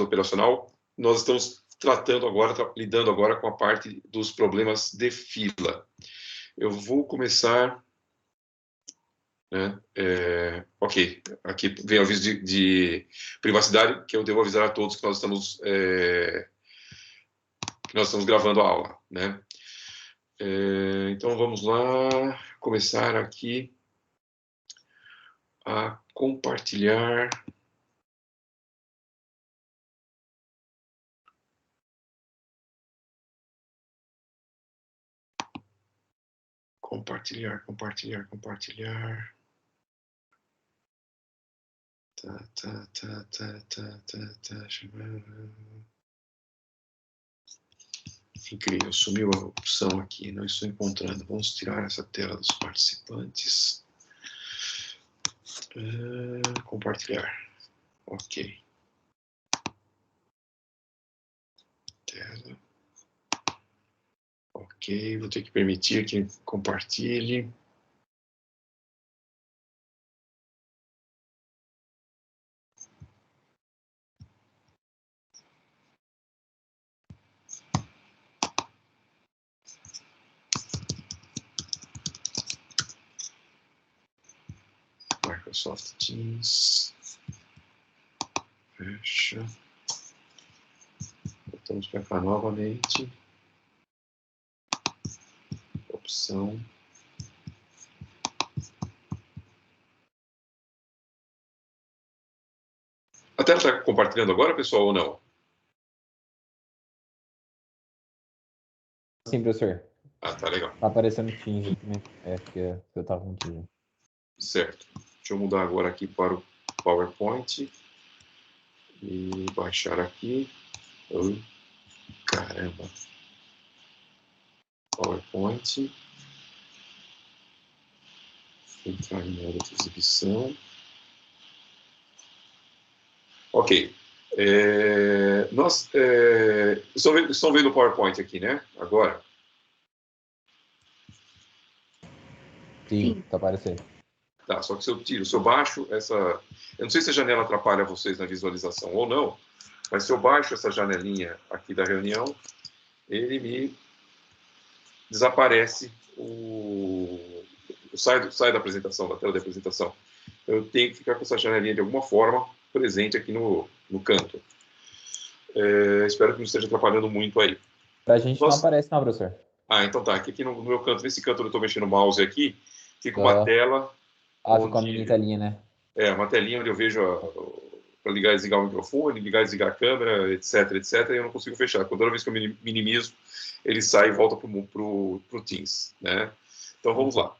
operacional, nós estamos tratando agora, lidando agora com a parte dos problemas de fila. Eu vou começar... ok, aqui vem o aviso de privacidade, que eu devo avisar a todos que nós estamos gravando a aula, né? Então vamos lá, começar aqui a compartilhar. Compartilhar. Incrível, sumiu a opção aqui, não estou encontrando. Vamos tirar essa tela dos participantes. Compartilhar. Ok. Tela. Ok, vou ter que permitir que compartilhe. Microsoft Teams. Fecha. Voltamos para cá novamente. Opção. A tela está compartilhando agora, pessoal, ou não? Sim, professor. Ah, tá legal. Tá aparecendo Teams aqui, né? Porque eu estava com Teams. Certo. Deixa eu mudar agora aqui para o PowerPoint. E baixar aqui. Caramba. PowerPoint. Entrar em modo de exibição. Ok. Estão vendo o PowerPoint aqui, né? Agora. Sim, tá aparecendo. Tá, só que se eu baixo essa... Eu não sei se a janela atrapalha vocês na visualização ou não, mas se eu baixo essa janelinha aqui da reunião, ele me desaparece sai da apresentação, da tela de apresentação. Eu tenho que ficar com essa janelinha de alguma forma presente aqui no canto. Espero que não esteja atrapalhando muito aí. Pra gente não aparece não, professor. Ah, então tá. Aqui no meu canto, nesse canto eu estou mexendo o mouse aqui, fica uma tela... Fica uma mini telinha, né? Uma telinha onde eu vejo para ligar e desligar o microfone, ligar e desligar a câmera, etc, e eu não consigo fechar. Toda vez que eu minimizo, ele sai e volta para o Teams, né? Então, vamos lá.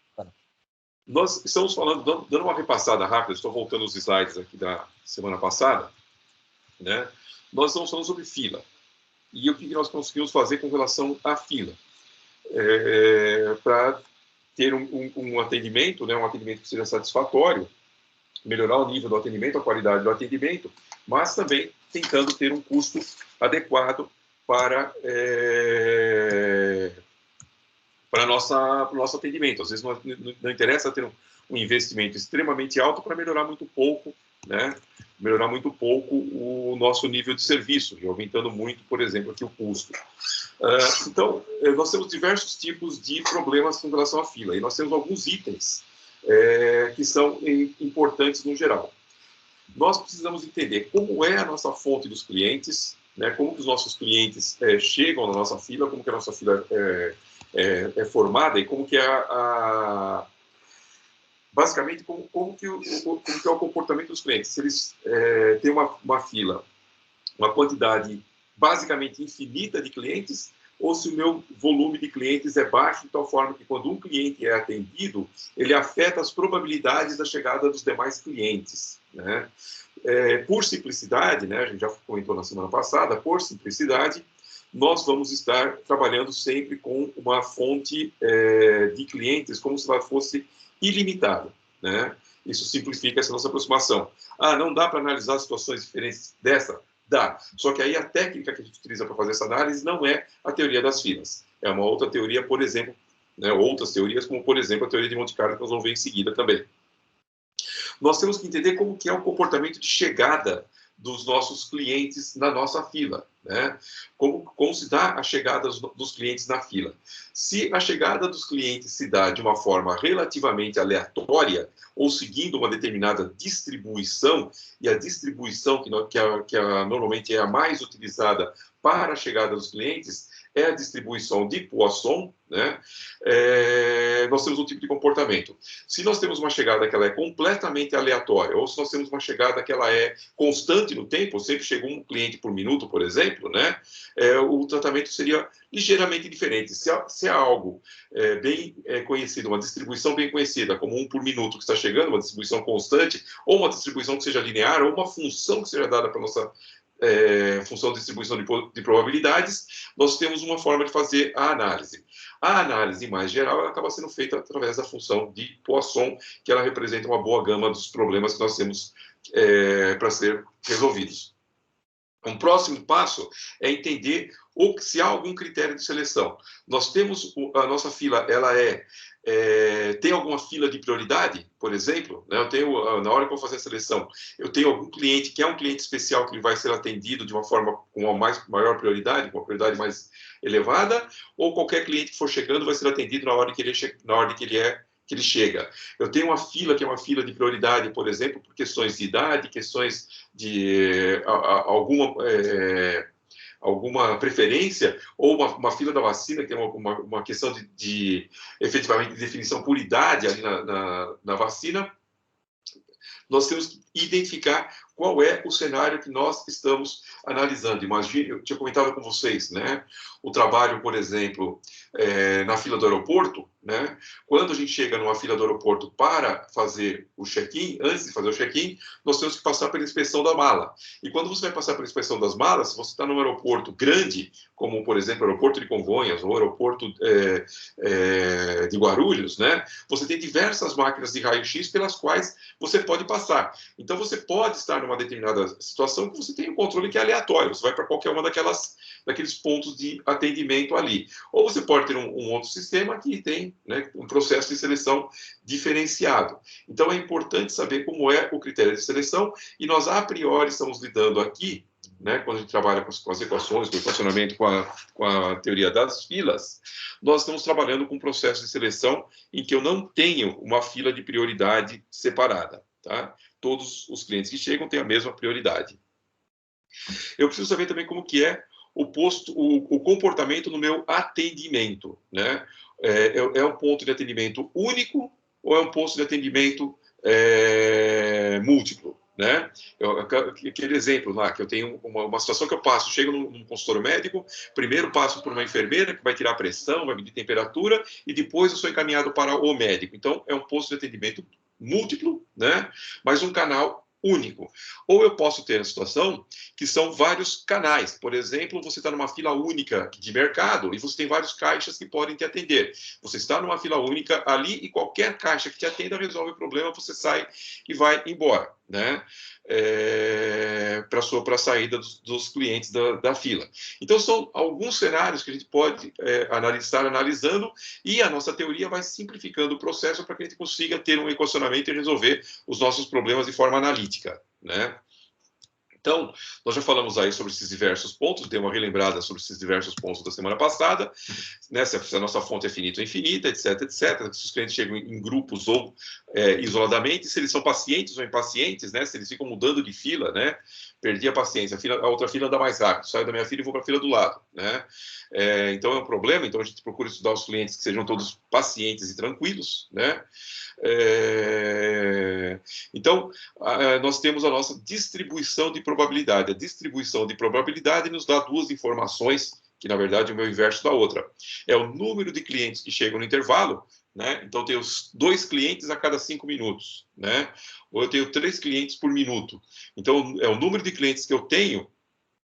Nós estamos falando, dando uma repassada rápida, estou voltando os slides aqui da semana passada, né? Nós estamos falando sobre fila. E o que nós conseguimos fazer com relação à fila? Para ter um atendimento, né? Um atendimento que seja satisfatório, melhorar o nível do atendimento, a qualidade do atendimento, mas também tentando ter um custo adequado para o nosso atendimento. Às vezes não interessa ter um investimento extremamente alto para melhorar muito pouco, né? Melhorar muito pouco o nosso nível de serviço, e aumentando muito, por exemplo, aqui o custo. Então, nós temos diversos tipos de problemas com relação à fila, e nós temos alguns itens que são importantes no geral. Nós precisamos entender como é a nossa fonte dos clientes, né, como que os nossos clientes chegam na nossa fila, como que a nossa fila é formada e como que basicamente como que é o comportamento dos clientes. Se eles têm uma fila, uma quantidade basicamente infinita de clientes, ou se o meu volume de clientes é baixo, de tal forma que quando um cliente é atendido, ele afeta as probabilidades da chegada dos demais clientes, né? Por simplicidade, né, a gente já comentou na semana passada, por simplicidade, nós vamos estar trabalhando sempre com uma fonte de clientes como se ela fosse ilimitada, né? Isso simplifica essa nossa aproximação. Não dá para analisar situações diferentes dessa? Dá. Só que aí a técnica que a gente utiliza para fazer essa análise não é a teoria das filas. É uma outra teoria, por exemplo, né, outras teorias, como, por exemplo, a teoria de Monte Carlo, que nós vamos ver em seguida também. Nós temos que entender como que é o comportamento de chegada dos nossos clientes na nossa fila, né? Como se dá a chegada dos clientes na fila? Se a chegada dos clientes se dá de uma forma relativamente aleatória, ou seguindo uma determinada distribuição, e a distribuição que normalmente é a mais utilizada para a chegada dos clientes, é a distribuição de Poisson, né? Nós temos um tipo de comportamento. Se nós temos uma chegada que ela é completamente aleatória, ou se nós temos uma chegada que ela é constante no tempo, sempre chega um cliente por minuto, por exemplo, né? O tratamento seria ligeiramente diferente. Se é algo bem conhecido, uma distribuição bem conhecida, como um por minuto que está chegando, uma distribuição constante, ou uma distribuição que seja linear, ou uma função que seja dada para a nossa função de distribuição de probabilidades, nós temos uma forma de fazer a análise. A análise mais geral ela acaba sendo feita através da função de Poisson, que ela representa uma boa gama dos problemas que nós temos para ser resolvidos. Um próximo passo é entender se há algum critério de seleção. Nós temos a nossa fila, ela tem alguma fila de prioridade, por exemplo, né? Na hora que eu vou fazer a seleção, eu tenho algum cliente que é um cliente especial que vai ser atendido de uma forma com uma maior prioridade, com uma prioridade mais elevada, ou qualquer cliente que for chegando vai ser atendido na hora que ele chega. Eu tenho uma fila que é uma fila de prioridade, por exemplo, por questões de idade, questões de alguma preferência, ou uma fila da vacina, que tem uma questão efetivamente de definição por idade ali na vacina. Nós temos que identificar qual é o cenário que nós estamos analisando. Imagine, eu tinha comentado com vocês, né? O trabalho, por exemplo, na fila do aeroporto, né? Quando a gente chega numa fila do aeroporto para fazer o check-in, antes de fazer o check-in, nós temos que passar pela inspeção da mala. E quando você vai passar pela inspeção das malas, se você está num aeroporto grande, como, por exemplo, o aeroporto de Congonhas ou o aeroporto de Guarulhos, né? Você tem diversas máquinas de raio-x pelas quais você pode passar. Então, você pode estar numa determinada situação que você tem um controle que é aleatório. Você vai para qualquer uma daqueles pontos de atendimento ali. Ou você pode ter um outro sistema que tem, né, um processo de seleção diferenciado. Então, é importante saber como é o critério de seleção e nós, a priori, estamos lidando aqui, né, quando a gente trabalha com as equações, com o equacionamento, com a teoria das filas, nós estamos trabalhando com um processo de seleção em que eu não tenho uma fila de prioridade separada. Tá? Todos os clientes que chegam têm a mesma prioridade. Eu preciso saber também como que é o comportamento no meu atendimento. Né? É um ponto de atendimento único ou é um ponto de atendimento múltiplo? Né? Aquele exemplo lá, que eu tenho uma situação que eu passo, chego num consultório médico, primeiro passo por uma enfermeira que vai tirar a pressão, vai medir temperatura, e depois eu sou encaminhado para o médico. Então, é um posto de atendimento múltiplo, né? Mas um canal único. Ou eu posso ter a situação que são vários canais. Por exemplo, você está numa fila única de mercado e você tem vários caixas que podem te atender. Você está numa fila única ali e qualquer caixa que te atenda resolve o problema, você sai e vai embora, né? Para a saída dos clientes da fila. Então, são alguns cenários que a gente pode estar analisando e a nossa teoria vai simplificando o processo para que a gente consiga ter um equacionamento e resolver os nossos problemas de forma analítica, né? Então, nós já falamos aí sobre esses diversos pontos, dei uma relembrada sobre esses diversos pontos da semana passada, né, se a nossa fonte é finita ou infinita, etc, etc, se os clientes chegam em grupos ou isoladamente, se eles são pacientes ou impacientes, né, se eles ficam mudando de fila, né, perdi a paciência, a outra fila anda mais rápido, saio da minha fila e vou para a fila do lado, né, então é um problema, então a gente procura estudar os clientes que sejam todos pacientes e tranquilos, né, então, nós temos a nossa distribuição de probabilidade. A distribuição de probabilidade nos dá duas informações, que na verdade é o meu inverso da outra. É o número de clientes que chegam no intervalo, né? Então, eu tenho 2 clientes a cada 5 minutos, né? Ou eu tenho 3 clientes por minuto. Então, é o número de clientes que eu tenho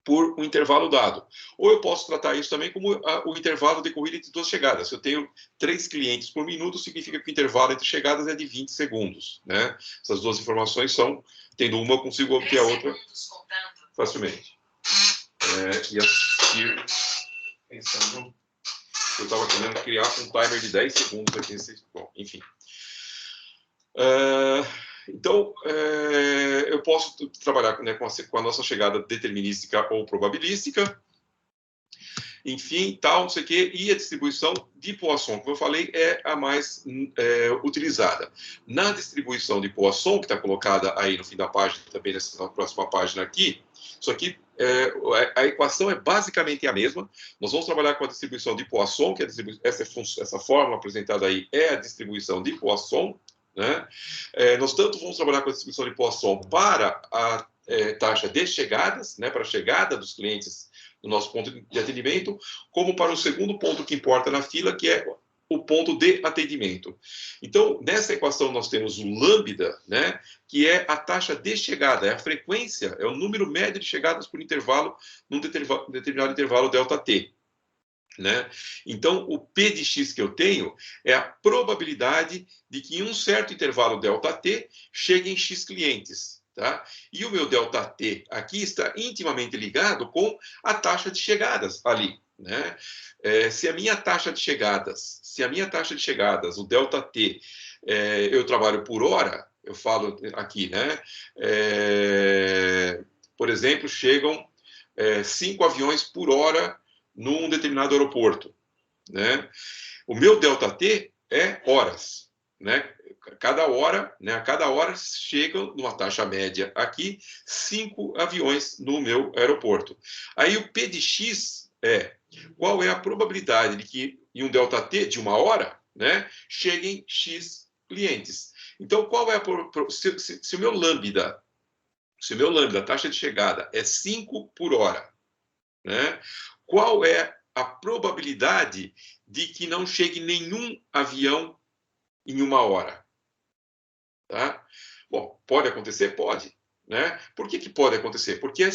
por um intervalo dado. Ou eu posso tratar isso também como o intervalo decorrido entre 2 chegadas. Se eu tenho 3 clientes por minuto, significa que o intervalo entre chegadas é de 20 segundos. Né? Essas 2 informações são, tendo uma, eu consigo obter a outra facilmente. E assistir, pensando, eu estava querendo criar um timer de 10 segundos aqui. Bom, enfim. Então, eu posso trabalhar, né, com a nossa chegada determinística ou probabilística, enfim, tal, não sei o quê, e a distribuição de Poisson, como eu falei, é a mais utilizada. Na distribuição de Poisson, que está colocada aí no fim da página, também nessa próxima página aqui, isso aqui, a equação é basicamente a mesma. Nós vamos trabalhar com a distribuição de Poisson, que essa fórmula apresentada aí é a distribuição de Poisson, né? Nós tanto vamos trabalhar com a distribuição de Poisson para a taxa de chegadas, né, para a chegada dos clientes no nosso ponto de atendimento, como para o segundo ponto que importa na fila, que é o ponto de atendimento. Então, nessa equação nós temos o lambda, né, que é a taxa de chegada, é a frequência, é o número médio de chegadas por intervalo, num determinado intervalo ΔT. Né? Então, o P de X que eu tenho é a probabilidade de que em um certo intervalo ΔT cheguem X clientes. Tá? E o meu ΔT aqui está intimamente ligado com a taxa de chegadas ali. Né? Se a minha taxa de chegadas, o ΔT, eu trabalho por hora, eu falo aqui, né? Por exemplo, chegam 5 aviões por hora num determinado aeroporto, né? O meu ΔT é horas, né? Cada hora chegam, numa taxa média aqui, 5 aviões no meu aeroporto. Aí o P de X é qual é a probabilidade de que em um ΔT de uma hora, né, cheguem X clientes. Então, qual é se o meu lambda, a taxa de chegada é 5 por hora, né? Qual é a probabilidade de que não chegue nenhum avião em uma hora? Tá? Bom, pode acontecer? Pode. Né? Por que pode acontecer? Porque a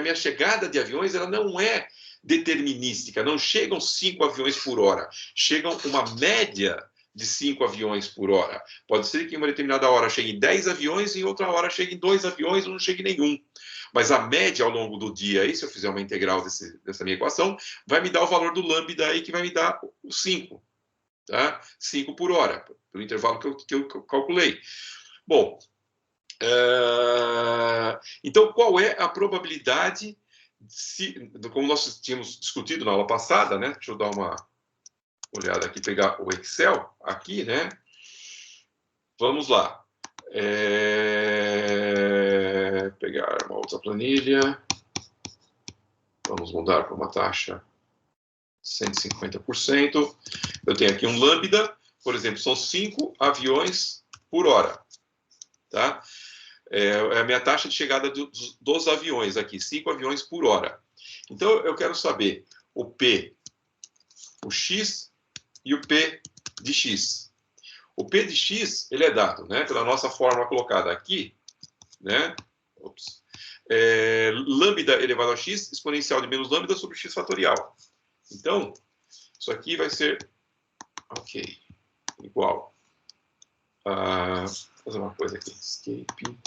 minha chegada de aviões ela não é determinística, não chegam 5 aviões por hora, chegam uma média de 5 aviões por hora. Pode ser que em uma determinada hora cheguem 10 aviões e em outra hora cheguem 2 aviões ou não chegue nenhum. Mas a média ao longo do dia, aí, se eu fizer uma integral dessa minha equação, vai me dar o valor do lambda aí, que vai me dar o 5. Tá? 5 por hora, pelo intervalo que eu calculei. Bom, então qual é a probabilidade, como nós tínhamos discutido na aula passada, né? Deixa eu dar uma olhada aqui, pegar o Excel aqui, né? Vamos lá. Pegar uma outra planilha. Vamos mudar para uma taxa 150%. Eu tenho aqui um lambda, por exemplo, são 5 aviões por hora. Tá? É a minha taxa de chegada dos aviões aqui, 5 aviões por hora. Então, eu quero saber o P, o X e o P de X. O P de X, ele é dado, né, pela nossa fórmula colocada aqui, né? Lambda elevado a x, exponencial de menos lambda sobre x fatorial. Então, isso aqui vai ser, ok, igual a, fazer uma coisa aqui, escape,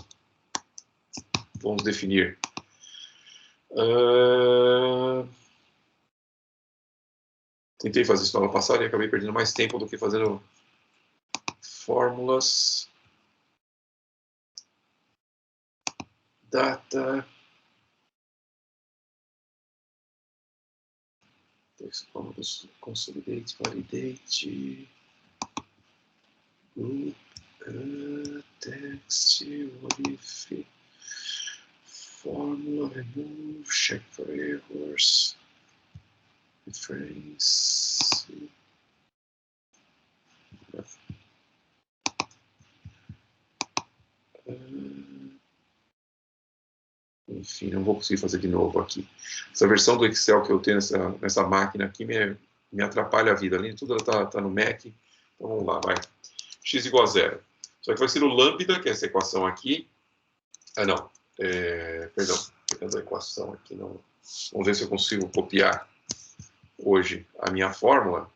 vamos definir, tentei fazer isso na aula passada e acabei perdendo mais tempo do que fazendo fórmulas, data, vamos consolidate, validate, group, text, if, formula, remove, check for errors, reference, enfim, não vou conseguir fazer de novo aqui. Essa versão do Excel que eu tenho nessa máquina aqui me atrapalha a vida. Além de tudo, ela está no Mac. Então, vamos lá, vai. X igual a 0. Só que vai ser o lambda, que é essa equação aqui. Ah, não. Perdão. Pegando a equação aqui. Não. Vamos ver se eu consigo copiar hoje a minha fórmula.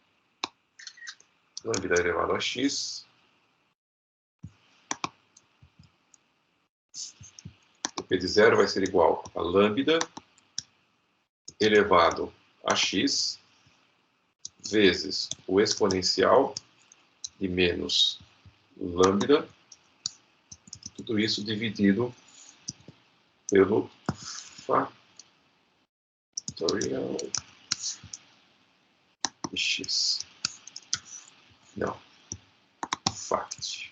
Lambda elevado a x. O P de 0 vai ser igual a lambda elevado a x vezes o exponencial de menos lambda Tudo isso dividido pelo fatorial de x. Não. Fact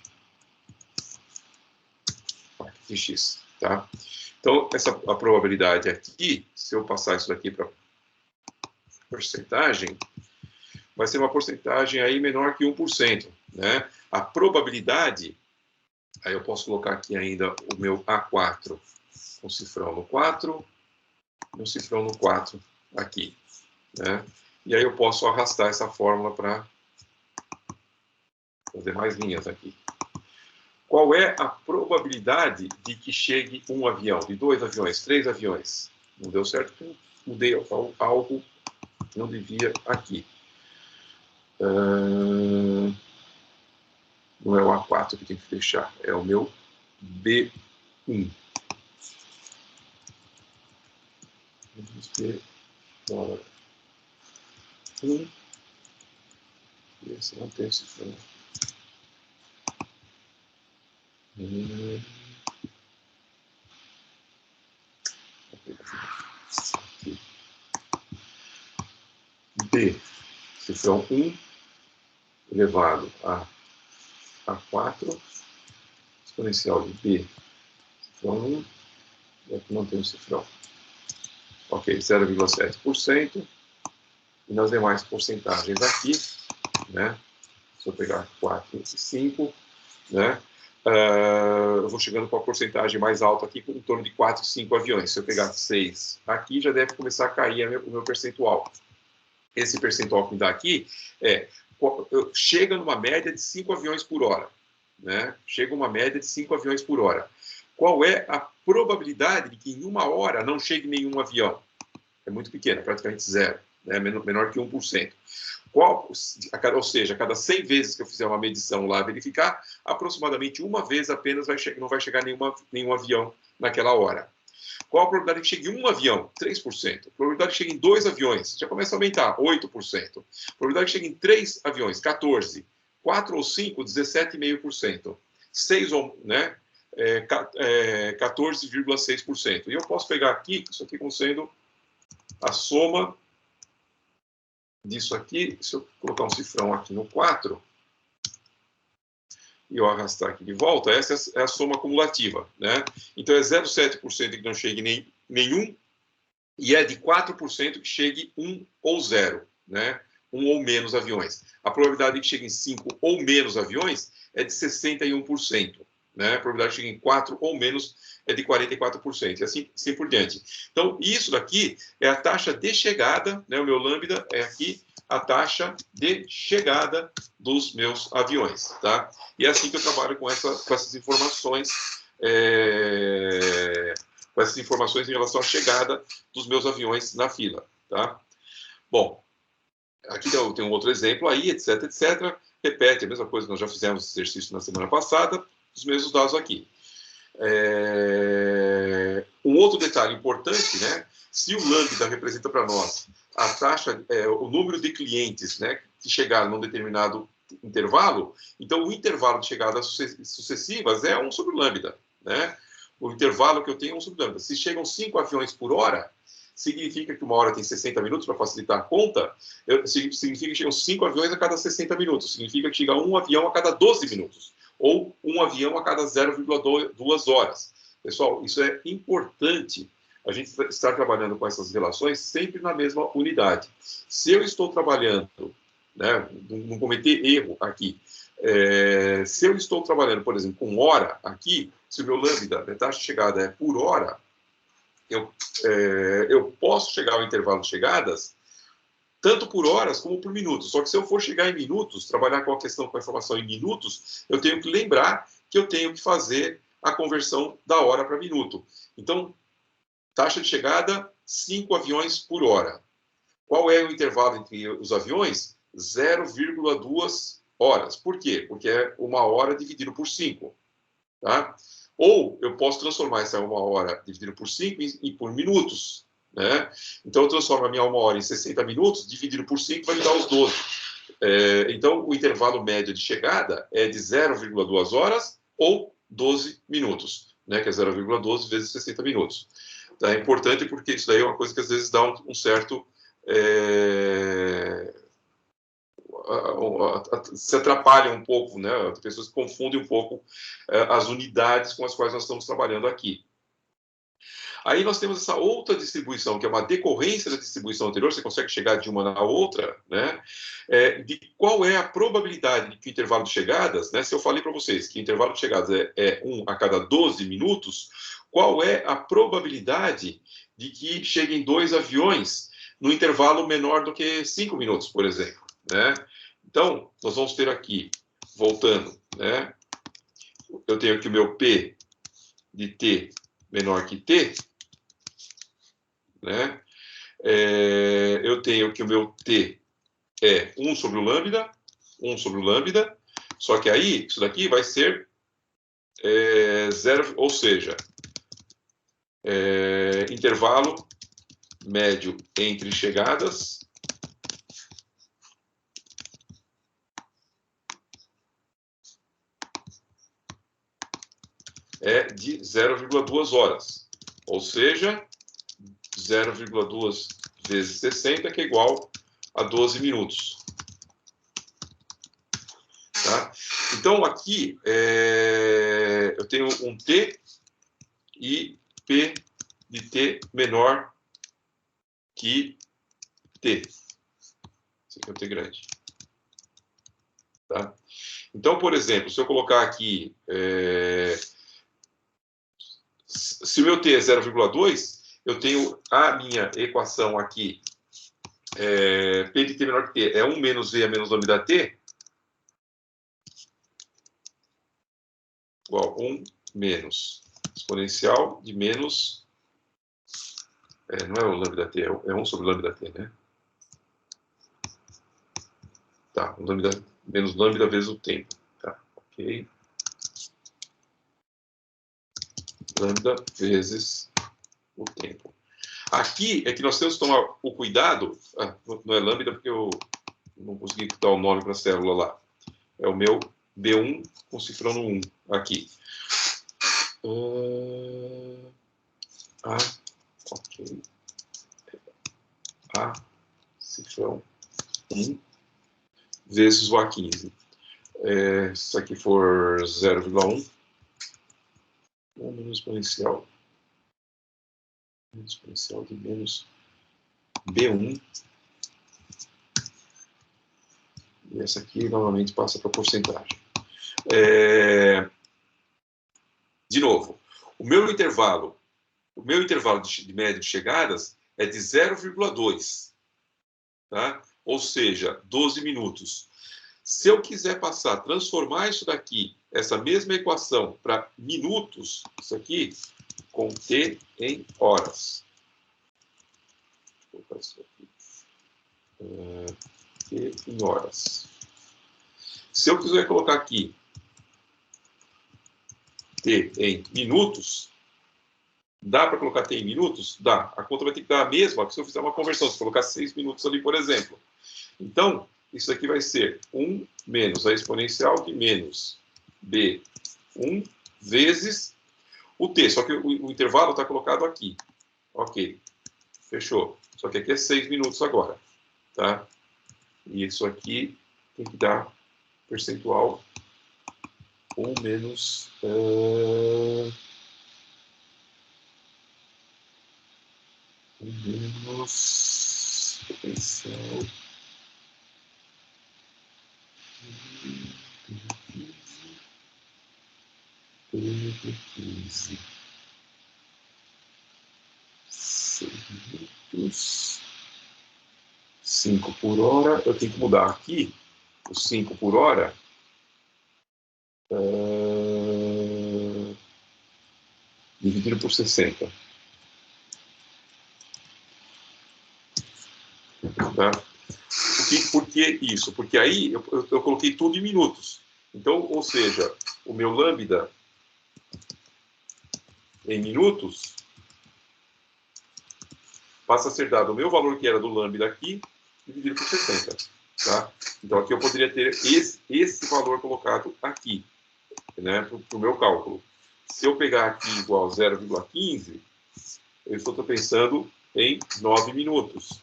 de x, tá? Então, a probabilidade aqui, se eu passar isso daqui para porcentagem, vai ser uma porcentagem aí menor que 1%, né? A probabilidade, aí eu posso colocar aqui ainda o meu A4, um cifrão no 4, um cifrão no 4 aqui, né? E aí eu posso arrastar essa fórmula para fazer mais linhas aqui. Qual é a probabilidade de que chegue um avião, de 2 aviões, 3 aviões? Não deu certo, mudei algo que não devia aqui. Não é o A4 que tem que fechar, é o meu B1. Vamos ter dólar 1. E esse não tem cifrão. B, cifrão 1 elevado a 4, exponencial de B, cifrão 1, e aqui não tem um cifrão. Ok, 0,7%. E nas demais porcentagens aqui, né? Se eu pegar 4 e 5, né? Eu vou chegando com a porcentagem mais alta aqui, em torno de 4 e 5 aviões. Se eu pegar 6 aqui, já deve começar a cair o meu percentual. Esse percentual que me dá aqui chega numa média de 5 aviões por hora. Né? Chega uma média de 5 aviões por hora. Qual é a probabilidade de que em uma hora não chegue nenhum avião? É muito pequena, praticamente zero, né? Menor que 1%. Ou seja, a cada 100 vezes que eu fizer uma medição lá, verificar, aproximadamente uma vez apenas não vai chegar nenhum avião naquela hora. Qual a probabilidade de que chegue um avião? 3%. A probabilidade de que cheguem 2 aviões? Já começa a aumentar, 8%. A probabilidade de que cheguem 3 aviões? 14%. 4 ou 5, 17,5%. 6 ou, né? 14,6%. E eu posso pegar aqui, isso aqui como sendo a soma disso aqui. Se eu colocar um cifrão aqui no 4 e eu arrastar aqui de volta, essa é a soma acumulativa, né? Então é 0,7% que não chegue nenhum e é de 4% que chegue 1 ou 0, né? 1 ou menos aviões. A probabilidade de que cheguem 5 ou menos aviões é de 61%. Né? A probabilidade de chegar em 4 ou menos é de 44%, e assim por diante. Então, isso daqui é a taxa de chegada, né? O meu lambda é aqui a taxa de chegada dos meus aviões, tá? E é assim que eu trabalho com essas informações, em relação à chegada dos meus aviões na fila, tá? Bom, aqui tem um outro exemplo aí, etc, etc. Repete a mesma coisa que nós já fizemos esse exercício na semana passada, os mesmos dados aqui. Um outro detalhe importante, né? Se o lambda representa para nós a taxa, o número de clientes, né, que chegaram num determinado intervalo, então o intervalo de chegadas sucessivas é 1 sobre o lambda, né? O intervalo que eu tenho é 1 sobre o lambda. Se chegam 5 aviões por hora, significa que uma hora tem 60 minutos para facilitar a conta, significa que chegam 5 aviões a cada 60 minutos, significa que chega um avião a cada 12 minutos, ou um avião a cada 0,2 horas. Pessoal, isso é importante, a gente estar trabalhando com essas relações sempre na mesma unidade. Se eu estou trabalhando, né, não cometer erro aqui, se eu estou trabalhando, por exemplo, com hora aqui, se o meu lambda, a taxa de chegada é por hora, eu posso chegar ao intervalo de chegadas tanto por horas como por minutos. Só que se eu for chegar em minutos, trabalhar com a informação em minutos, eu tenho que lembrar que eu tenho que fazer a conversão da hora para minuto. Então, taxa de chegada, 5 aviões por hora. Qual é o intervalo entre os aviões? 0,2 horas. Por quê? Porque é 1 hora dividido por 5. Tá? Ou eu posso transformar essa 1 hora dividido por 5 por minutos. Né? Então, eu transformo a minha 1 hora em 60 minutos, dividido por 5 vai me dar os 12. Então, o intervalo médio de chegada é de 0,2 horas ou 12 minutos, né, que é 0,12 vezes 60 minutos. Tá? É importante porque isso daí é uma coisa que às vezes dá um certo... se atrapalha um pouco, né? As pessoas confundem um pouco as unidades com as quais nós estamos trabalhando aqui. Aí nós temos essa outra distribuição, que é uma decorrência da distribuição anterior, você consegue chegar de uma na outra, né? De qual é a probabilidade de que o intervalo de chegadas, né? Se eu falei para vocês que o intervalo de chegadas é 1 a cada 12 minutos, qual é a probabilidade de que cheguem 2 aviões no intervalo menor do que 5 minutos, por exemplo, né? Então, nós vamos ter aqui, voltando, né? Eu tenho aqui o meu P de T menor que T, né? Eu tenho que o meu T é 1 sobre o lambda, 1 sobre o lambda, só que aí, isso daqui vai ser zero, ou seja, intervalo médio entre chegadas é de 0,2 horas, ou seja, 0,2 vezes 60, que é igual a 12 minutos. Tá? Então, aqui, eu tenho um T e P de T menor que T. Esse aqui é o T grande. Tá? Então, por exemplo, se eu colocar aqui... se o meu T é 0,2, eu tenho a minha equação aqui, P de T menor que T, é 1 menos V a menos lambda T, igual a 1 menos exponencial de menos... não é o lambda T, é 1 sobre lambda T, né? Tá, lambda, menos lambda vezes o tempo. Tá, ok. Lambda vezes o tempo. Aqui é que nós temos que tomar o cuidado, não é lambda porque eu não consegui dar o nome para a célula lá. É o meu B1 com cifrão 1 aqui. Ok. A cifrão 1 vezes o A15. Se isso aqui for 0,1, menos exponencial de menos B1. E essa aqui, novamente, passa para porcentagem. De novo, o meu intervalo de média de chegadas é de 0,2. Tá? Ou seja, 12 minutos. Se eu quiser transformar isso daqui, essa mesma equação, para minutos, isso aqui, com T em horas. Vou colocar isso aqui. T em horas. Se eu quiser colocar aqui T em minutos, dá para colocar T em minutos? Dá. A conta vai ter que dar a mesma que se eu fizer uma conversão, se eu colocar 6 minutos ali, por exemplo. Então, isso aqui vai ser 1 menos a exponencial de menos B1 vezes o T. Só que o intervalo está colocado aqui. Ok. Fechou. Só que aqui é 6 minutos agora. Tá? E isso aqui tem que dar percentual 1 menos... menos potencial 15. 6 minutos. 5 por hora. Eu tenho que mudar aqui o 5 por hora. Dividido por 60. Tá? Por que isso? Porque aí eu coloquei tudo em minutos. Então, ou seja, o meu lambda em minutos passa a ser dado o meu valor que era do lambda aqui, dividido por 60. Tá? Então, aqui eu poderia ter esse valor colocado aqui. né, para o meu cálculo. Se eu pegar aqui igual 0,15, eu estou pensando em 9 minutos.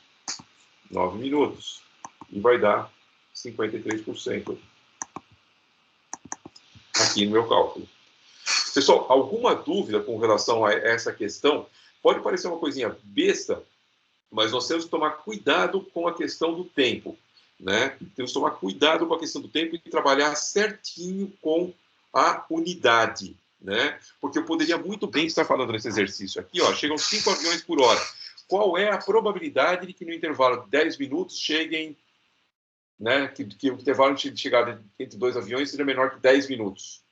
9 minutos. E vai dar 53% aqui no meu cálculo. Pessoal, alguma dúvida com relação a essa questão? Pode parecer uma coisinha besta, mas nós temos que tomar cuidado com a questão do tempo, né? Temos que tomar cuidado com a questão do tempo e trabalhar certinho com a unidade, né? Porque eu poderia muito bem estar falando nesse exercício aqui, ó, chegam 5 aviões por hora. Qual é a probabilidade de que no intervalo de 10 minutos cheguem, né, que o intervalo de chegada entre 2 aviões seja menor que 10 minutos?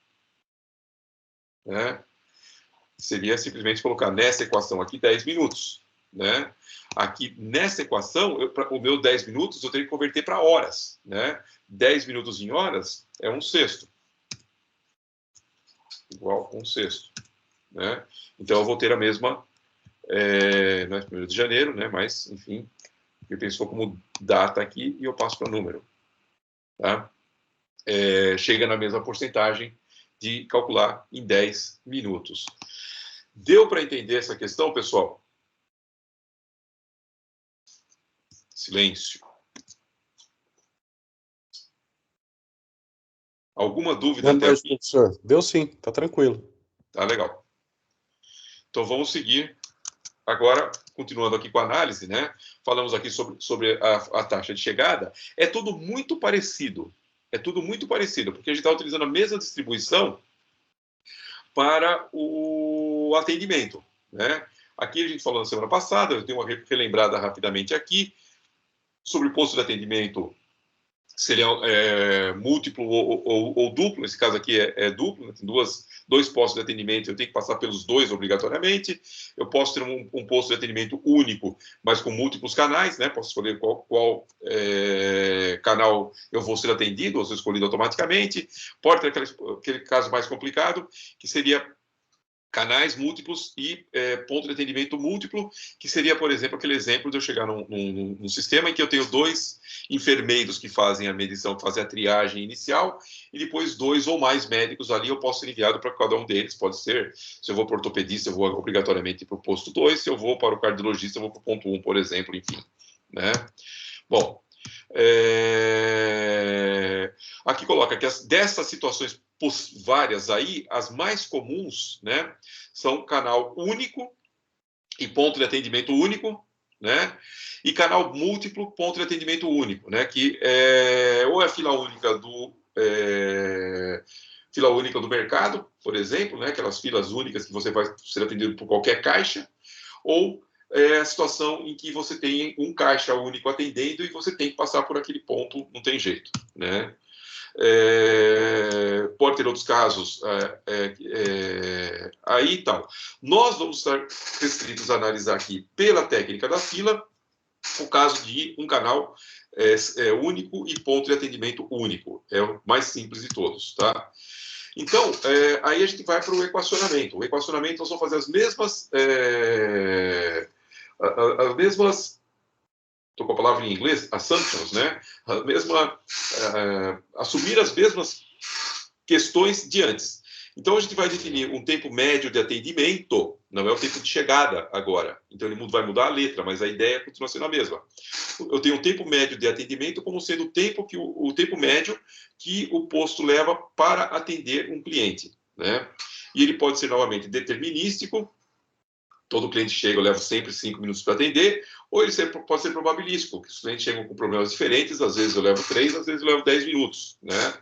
Né? Seria simplesmente colocar nessa equação aqui 10 minutos. Né? Aqui, nessa equação, o meu 10 minutos eu tenho que converter para horas. Né? 10 minutos em horas é 1/6. Igual a 1/6. Né? Então, eu vou ter a mesma... não é 1º de janeiro, né? Mas, enfim, eu penso como data aqui e eu passo para número. Tá? Chega na mesma porcentagem de calcular em 10 minutos. Deu para entender essa questão, pessoal? Silêncio. Alguma dúvida até aqui? Professor. Deu sim, tá tranquilo. Tá legal. Então vamos seguir. Agora, continuando aqui com a análise, né? Falamos aqui sobre a taxa de chegada. É tudo muito parecido. É tudo muito parecido, porque a gente está utilizando a mesma distribuição para o atendimento, né? Aqui a gente falou na semana passada, eu tenho uma relembrada rapidamente aqui, sobre o posto de atendimento, seria múltiplo ou duplo. Nesse caso aqui é duplo, né? Tem dois postos de atendimento, eu tenho que passar pelos dois obrigatoriamente. Eu posso ter um posto de atendimento único, mas com múltiplos canais, né? Posso escolher qual canal eu vou ser atendido, ou ser escolhido automaticamente. Pode ter aquele caso mais complicado, que seria canais múltiplos e ponto de atendimento múltiplo, que seria, por exemplo, aquele exemplo de eu chegar num sistema em que eu tenho 2 enfermeiros que fazem a medição, que fazem a triagem inicial, e depois 2 ou mais médicos ali, eu posso ser enviado para cada um deles. Pode ser, se eu vou para o ortopedista, eu vou obrigatoriamente para o posto 2, se eu vou para o cardiologista, eu vou para o ponto 1, por exemplo, enfim. Né? Bom, aqui coloca que dessas situações várias aí, as mais comuns, né, são canal único e ponto de atendimento único, né, e canal múltiplo, ponto de atendimento único, né, que ou é fila única do mercado, por exemplo, né, aquelas filas únicas que você vai ser atendido por qualquer caixa, ou a situação em que você tem um caixa único atendendo e você tem que passar por aquele ponto, não tem jeito, né? Pode ter outros casos aí e tal. Nós vamos estar restritos a analisar aqui, pela técnica da fila, o caso de um canal único e ponto de atendimento único. É o mais simples de todos, tá? Então, aí a gente vai para o equacionamento. O equacionamento, nós vamos fazer as mesmas... estou com a palavra em inglês, assumptions, né? Assumir as mesmas questões de antes. Então, a gente vai definir um tempo médio de atendimento, não é o tempo de chegada agora. Então, ele vai mudar a letra, mas a ideia continua sendo a mesma. Eu tenho um tempo médio de atendimento como sendo o tempo médio que o posto leva para atender um cliente, né? E ele pode ser, novamente, determinístico. Todo cliente chega, eu levo sempre 5 minutos para atender, ou ele pode ser probabilístico, porque os clientes chegam com problemas diferentes, às vezes eu levo 3, às vezes eu levo 10 minutos, né?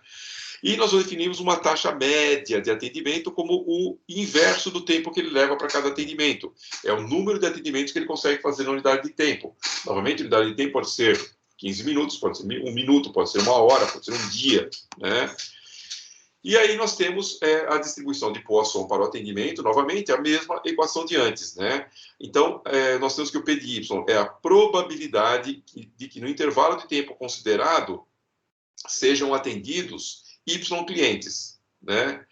E nós definimos uma taxa média de atendimento como o inverso do tempo que ele leva para cada atendimento. É o número de atendimentos que ele consegue fazer na unidade de tempo. Novamente, a unidade de tempo pode ser 15 minutos, pode ser 1 minuto, pode ser 1 hora, pode ser um dia, né? E aí nós temos a distribuição de Poisson para o atendimento, novamente, a mesma equação de antes, né? Então, nós temos que o P de Y é a probabilidade de que no intervalo de tempo considerado sejam atendidos Y clientes, né?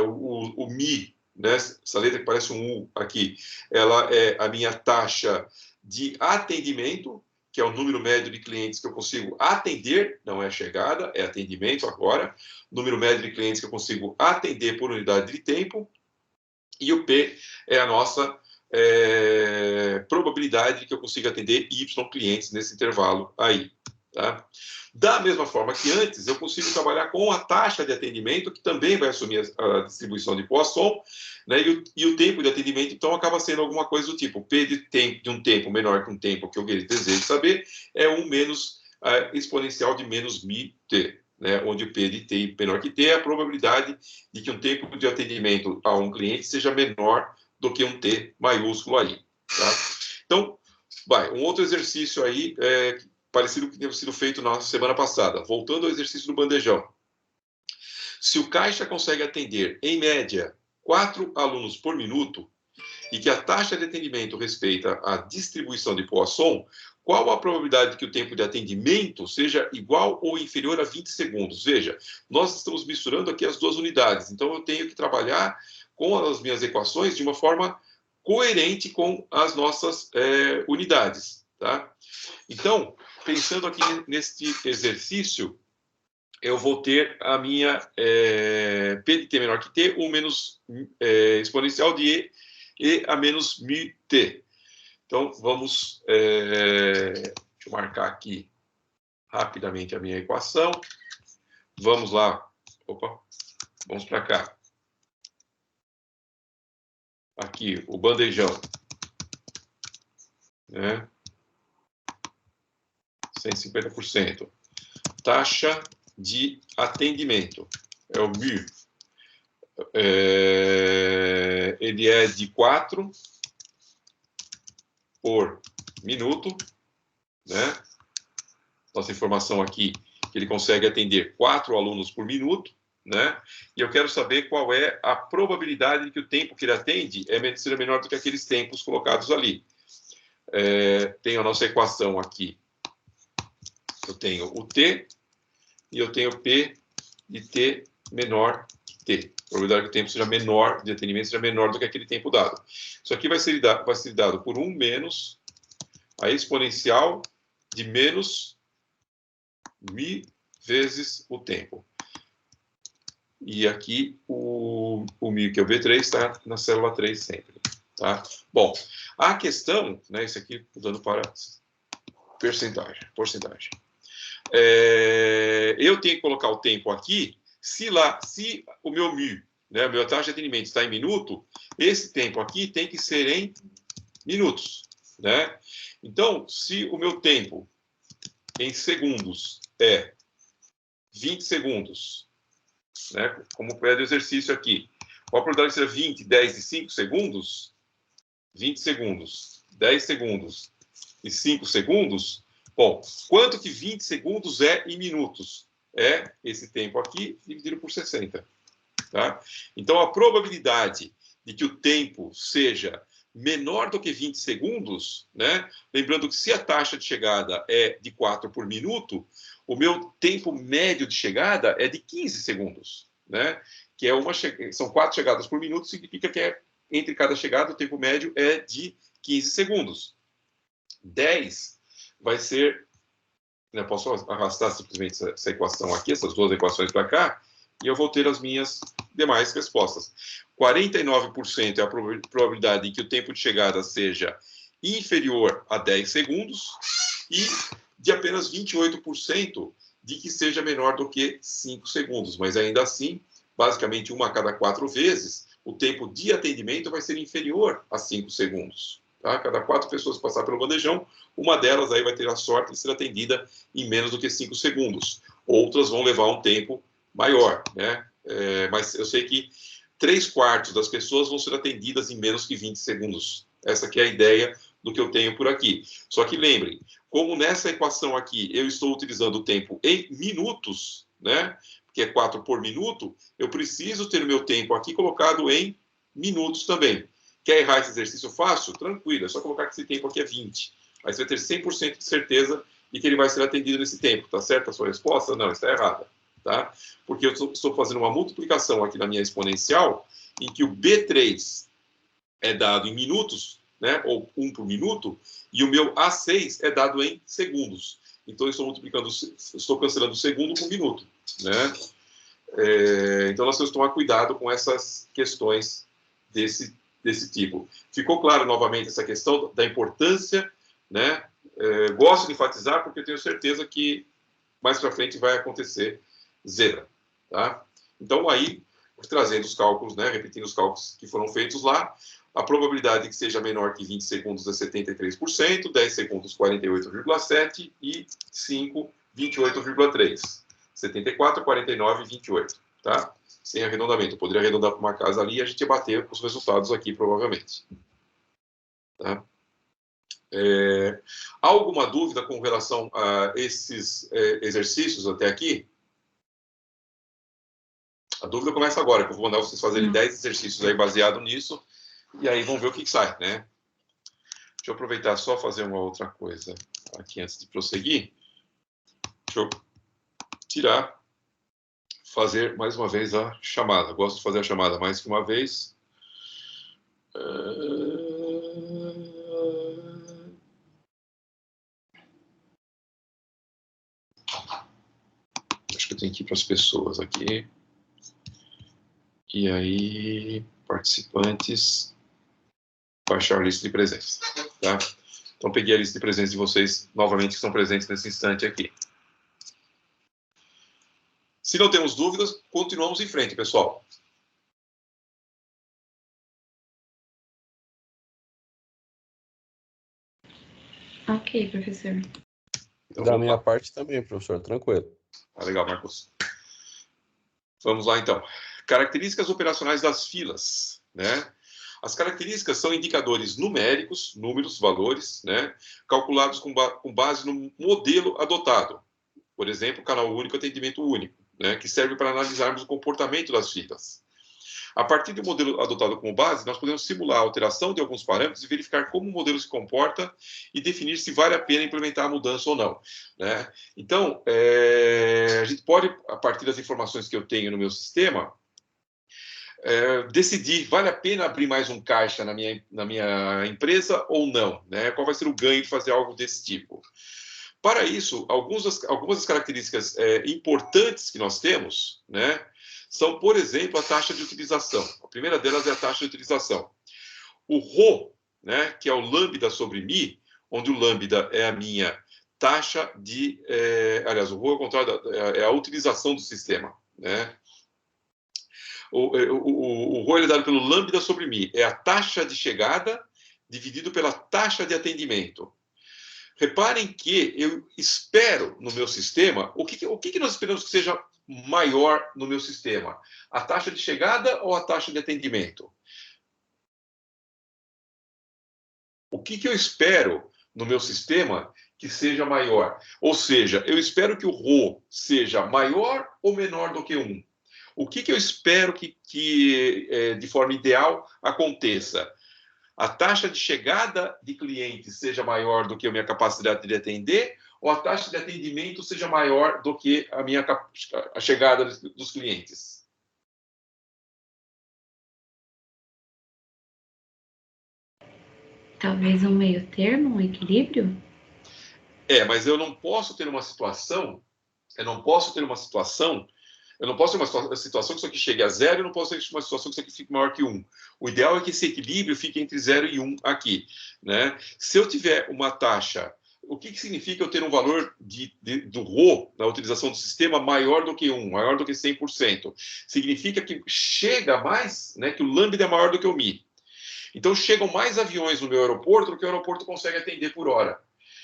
O Mi, né? Essa letra que parece um U aqui, ela é a minha taxa de atendimento, que é o número médio de clientes que eu consigo atender, não é chegada, é atendimento agora, número médio de clientes que eu consigo atender por unidade de tempo, e o P é a nossa probabilidade de que eu consiga atender Y clientes nesse intervalo aí. Tá? Da mesma forma que antes, eu consigo trabalhar com a taxa de atendimento, que também vai assumir a distribuição de Poisson, né? E o tempo de atendimento, então, acaba sendo alguma coisa do tipo, P de um tempo menor que um tempo que eu desejo saber, é 1 menos exponencial de menos μt, né? Onde o P de T menor que T é a probabilidade de que um tempo de atendimento a um cliente seja menor do que um T maiúsculo aí. Tá? Então, um outro exercício aí, parecido com o que tinha sido feito na semana passada. Voltando ao exercício do bandejão. Se o caixa consegue atender, em média, 4 alunos por minuto, e que a taxa de atendimento respeita a distribuição de Poisson, qual a probabilidade de que o tempo de atendimento seja igual ou inferior a 20 segundos? Veja, nós estamos misturando aqui as duas unidades, então eu tenho que trabalhar com as minhas equações de uma forma coerente com as nossas unidades. Tá? Então, pensando aqui neste exercício, eu vou ter a minha P de T menor que T, 1 menos exponencial de E a menos μt. Então, vamos... deixa eu marcar aqui rapidamente a minha equação. Vamos lá. Opa, vamos para cá. Aqui, o bandejão. Né? 150%. Taxa de atendimento. É o μ. Ele é de 4 por minuto, né? Nossa informação aqui, que ele consegue atender 4 alunos por minuto, né? E eu quero saber qual é a probabilidade de que o tempo que ele atende seja menor do que aqueles tempos colocados ali. Tenho a nossa equação aqui. Eu tenho o T e eu tenho P de T menor que T. A probabilidade que o tempo seja menor, de atendimento seja menor do que aquele tempo dado. Isso aqui vai ser dado por 1 menos a exponencial de menos μ vezes o tempo. E aqui o μ, que é o B3, está na célula 3 sempre. Tá? Bom, a questão, né, isso aqui mudando para porcentagem. Eu tenho que colocar o tempo aqui, se o meu μ, né, meu taxa de atendimento está em minuto, esse tempo aqui tem que ser em minutos, né? Então, se o meu tempo em segundos é 20 segundos, né, como pede o exercício aqui, qual a probabilidade de ser 20, 10 e 5 segundos? 20 segundos, 10 segundos e 5 segundos. Bom, quanto que 20 segundos é em minutos? É esse tempo aqui dividido por 60. Tá? Então, a probabilidade de que o tempo seja menor do que 20 segundos, né? Lembrando que se a taxa de chegada é de 4 por minuto, o meu tempo médio de chegada é de 15 segundos. Né? Que são 4 chegadas por minuto, significa que entre cada chegada o tempo médio é de 15 segundos. 10 vai ser... Eu posso arrastar simplesmente essa equação aqui, essas duas equações para cá, e eu vou ter as minhas demais respostas. 49% é a probabilidade de que o tempo de chegada seja inferior a 10 segundos e de apenas 28% de que seja menor do que 5 segundos. Mas ainda assim, basicamente 1 a cada 4 vezes, o tempo de atendimento vai ser inferior a 5 segundos. Tá? Cada 4 pessoas passar pelo bandejão, uma delas aí vai ter a sorte de ser atendida em menos do que 5 segundos. Outras vão levar um tempo maior, né? Mas eu sei que 3/4 das pessoas vão ser atendidas em menos que 20 segundos. Essa que é a ideia do que eu tenho por aqui. Só que lembrem, como nessa equação aqui eu estou utilizando o tempo em minutos, né? Que é 4 por minuto, eu preciso ter o meu tempo aqui colocado em minutos também. Quer errar esse exercício fácil? Tranquilo, é só colocar que esse tempo aqui é 20. Aí você vai ter 100% de certeza de que ele vai ser atendido nesse tempo. Tá certa a sua resposta? Não, está errada. Tá? Porque eu estou fazendo uma multiplicação aqui na minha exponencial, em que o B3 é dado em minutos, né, ou 1 por minuto, e o meu A6 é dado em segundos. Então, eu estou multiplicando, estou cancelando o segundo com minuto, né? Então, nós temos que tomar cuidado com essas questões desse tipo. Ficou claro, novamente, essa questão da importância, né? Gosto de enfatizar porque eu tenho certeza que mais para frente vai acontecer zebra, tá? Então, aí, trazendo os cálculos, né, repetindo os cálculos que foram feitos lá, a probabilidade que seja menor que 20 segundos é 73%, 10 segundos 48,7% e 5, 28,3%. 74, 49 e 28, tá? Sem arredondamento. Eu poderia arredondar para uma casa ali e a gente ia bater os resultados aqui, provavelmente. Tá? Há alguma dúvida com relação a esses exercícios até aqui? A dúvida começa agora, que eu vou mandar vocês fazerem 10 exercícios aí baseado nisso, e aí vamos ver o que sai, né? Deixa eu aproveitar só fazer uma outra coisa aqui antes de prosseguir. Deixa eu fazer mais uma vez a chamada. Gosto de fazer a chamada mais que uma vez. Acho que eu tenho que ir para as pessoas aqui. E aí, participantes, baixar a lista de presença, tá? Então, peguei a lista de presença de vocês, novamente, que estão presentes nesse instante aqui. Se não temos dúvidas, continuamos em frente, pessoal. Ok, professor. Então, da minha parte também, professor, tranquilo. Legal, Marcos. Vamos lá, então. Características operacionais das filas, né? As características são indicadores numéricos, números, valores, né? Calculados com base no modelo adotado. Por exemplo, canal único, atendimento único, né? Que serve para analisarmos o comportamento das filas. A partir do modelo adotado como base, nós podemos simular a alteração de alguns parâmetros e verificar como o modelo se comporta e definir se vale a pena implementar a mudança ou não, né? Então, a gente pode, a partir das informações que eu tenho no meu sistema, decidir, vale a pena abrir mais um caixa na minha empresa ou não, né? Qual vai ser o ganho de fazer algo desse tipo? Para isso, algumas das características importantes que nós temos, né, são, por exemplo, a taxa de utilização. A primeira delas é a taxa de utilização. O Rho, né, que é o lambda sobre mi, onde o lambda é a minha taxa de... aliás, o Rho é o contrário, é a utilização do sistema, né? O Rho é dado pelo lambda sobre mi. É a taxa de chegada dividido pela taxa de atendimento. Reparem que eu espero no meu sistema... O que nós esperamos que seja maior no meu sistema? A taxa de chegada ou a taxa de atendimento? O que eu espero no meu sistema que seja maior? Ou seja, eu espero que o Rho seja maior ou menor do que 1. O que eu espero que de forma ideal aconteça? A taxa de chegada de clientes seja maior do que a minha capacidade de atender, ou a taxa de atendimento seja maior do que a chegada dos clientes? Talvez um meio termo, um equilíbrio? Mas eu não posso ter uma situação, eu não posso ter uma situação que isso aqui chegue a 0, eu não posso ter uma situação que isso aqui fique maior que 1. O ideal é que esse equilíbrio fique entre 0 e 1 aqui, né? Se eu tiver uma taxa, o que significa eu ter um valor do Rho, na utilização do sistema, maior do que 1, maior do que 100%? Significa que chega mais, né, que o lambda é maior do que o mi. Então, chegam mais aviões no meu aeroporto do que o aeroporto consegue atender por hora.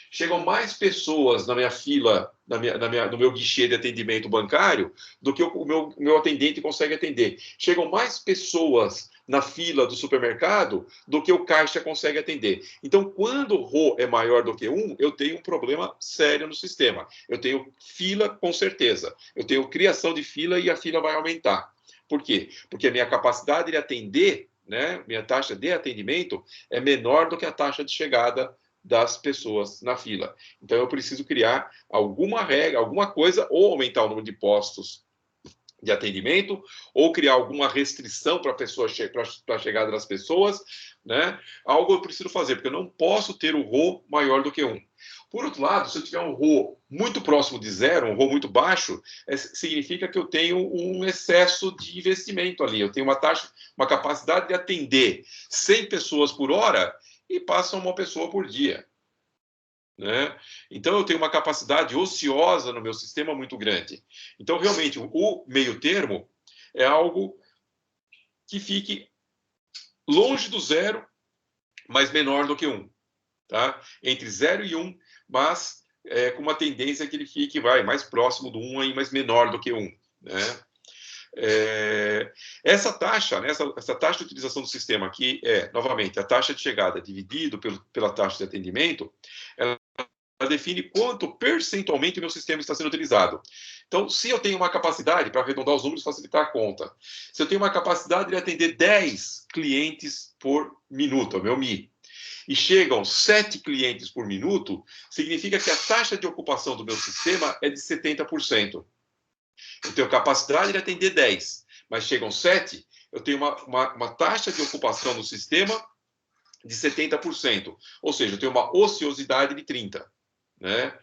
Chegam mais pessoas na minha fila, no meu guichê de atendimento bancário, do que o meu atendente consegue atender. Chegam mais pessoas na fila do supermercado do que o caixa consegue atender. Então, quando o Rho é maior do que 1, eu tenho um problema sério no sistema. Eu tenho fila, com certeza. Eu tenho criação de fila e a fila vai aumentar. Por quê? Porque a minha capacidade de atender, né, minha taxa de atendimento, é menor do que a taxa de chegada das pessoas na fila. Então, eu preciso criar alguma regra, alguma coisa, ou aumentar o número de postos de atendimento, ou criar alguma restrição para a chegada das pessoas, né? Algo eu preciso fazer, porque eu não posso ter o RO maior do que 1. Por outro lado, se eu tiver um RO muito próximo de 0, um RO muito baixo, significa que eu tenho um excesso de investimento ali. Eu tenho uma capacidade de atender 100 pessoas por hora e passa uma pessoa por dia. Né? Então, eu tenho uma capacidade ociosa no meu sistema muito grande. Então, realmente, o meio termo é algo que fique longe do 0, mas menor do que 1. Tá? Entre 0 e 1, mas com uma tendência que ele fique mais próximo do 1, mas menor do que 1. Né? Essa taxa, né, essa taxa de utilização do sistema aqui novamente, a taxa de chegada dividido pela taxa de atendimento, ela define quanto percentualmente o meu sistema está sendo utilizado. Então, se eu tenho uma capacidade, para arredondar os números, facilitar a conta, se eu tenho uma capacidade de atender 10 clientes por minuto, o meu MI, e chegam 7 clientes por minuto, significa que a taxa de ocupação do meu sistema é de 70%. Eu tenho capacidade de atender 10, mas chegam 7, eu tenho uma taxa de ocupação no sistema de 70%. Ou seja, eu tenho uma ociosidade de 30%. Né?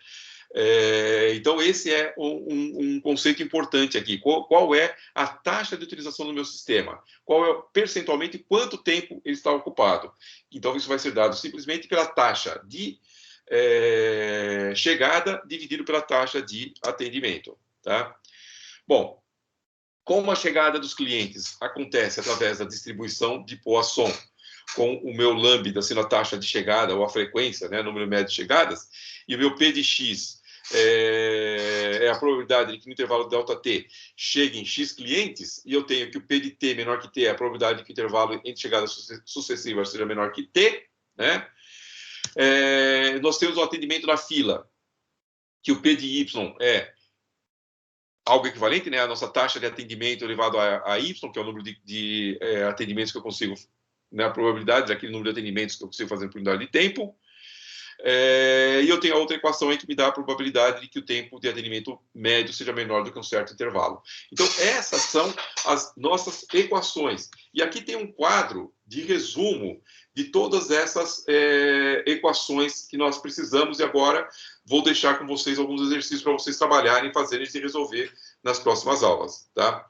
Então, esse é um conceito importante aqui. Qual é a taxa de utilização do meu sistema? Qual é percentualmente quanto tempo ele está ocupado? Então, isso vai ser dado simplesmente pela taxa de chegada dividido pela taxa de atendimento. Tá? Bom, como a chegada dos clientes acontece através da distribuição de Poisson, com o meu lambda sendo a taxa de chegada, ou a frequência, né, número médio de chegadas, e o meu P de X é a probabilidade de que no intervalo Δt cheguem X clientes, e eu tenho que o P de T menor que T é a probabilidade de que o intervalo entre chegadas sucessivas seja menor que T, né? Nós temos o atendimento na fila, que o P de Y é algo equivalente, né, a nossa taxa de atendimento elevado a Y, que é o número de atendimentos que eu consigo, né, a probabilidade daquele número de atendimentos que eu consigo fazer por unidade de tempo. E eu tenho a outra equação aí que me dá a probabilidade de que o tempo de atendimento médio seja menor do que um certo intervalo. Então, essas são as nossas equações. E aqui tem um quadro de resumo de todas essas equações que nós precisamos, e agora vou deixar com vocês alguns exercícios para vocês trabalharem, fazerem e resolver nas próximas aulas. Tá?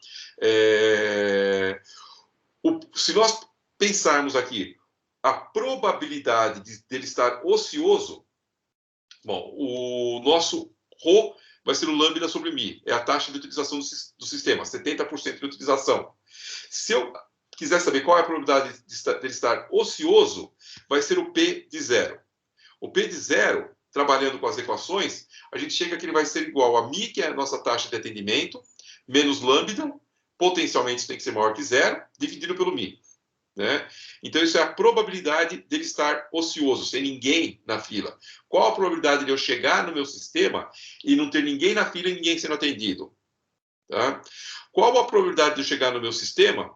Se nós pensarmos aqui a probabilidade dele estar ocioso, bom, o nosso ρ vai ser o lambda sobre μ, é a taxa de utilização do sistema, 70% de utilização. Se eu quiser saber qual é a probabilidade dele estar ocioso, vai ser o P de 0. O P de 0, trabalhando com as equações, a gente chega que ele vai ser igual a μ, que é a nossa taxa de atendimento, menos lambda, potencialmente tem que ser maior que 0, dividido pelo μ. Né? Então, isso é a probabilidade dele estar ocioso, sem ninguém na fila. Qual a probabilidade de eu chegar no meu sistema e não ter ninguém na fila e ninguém sendo atendido? Tá? Qual a probabilidade de eu chegar no meu sistema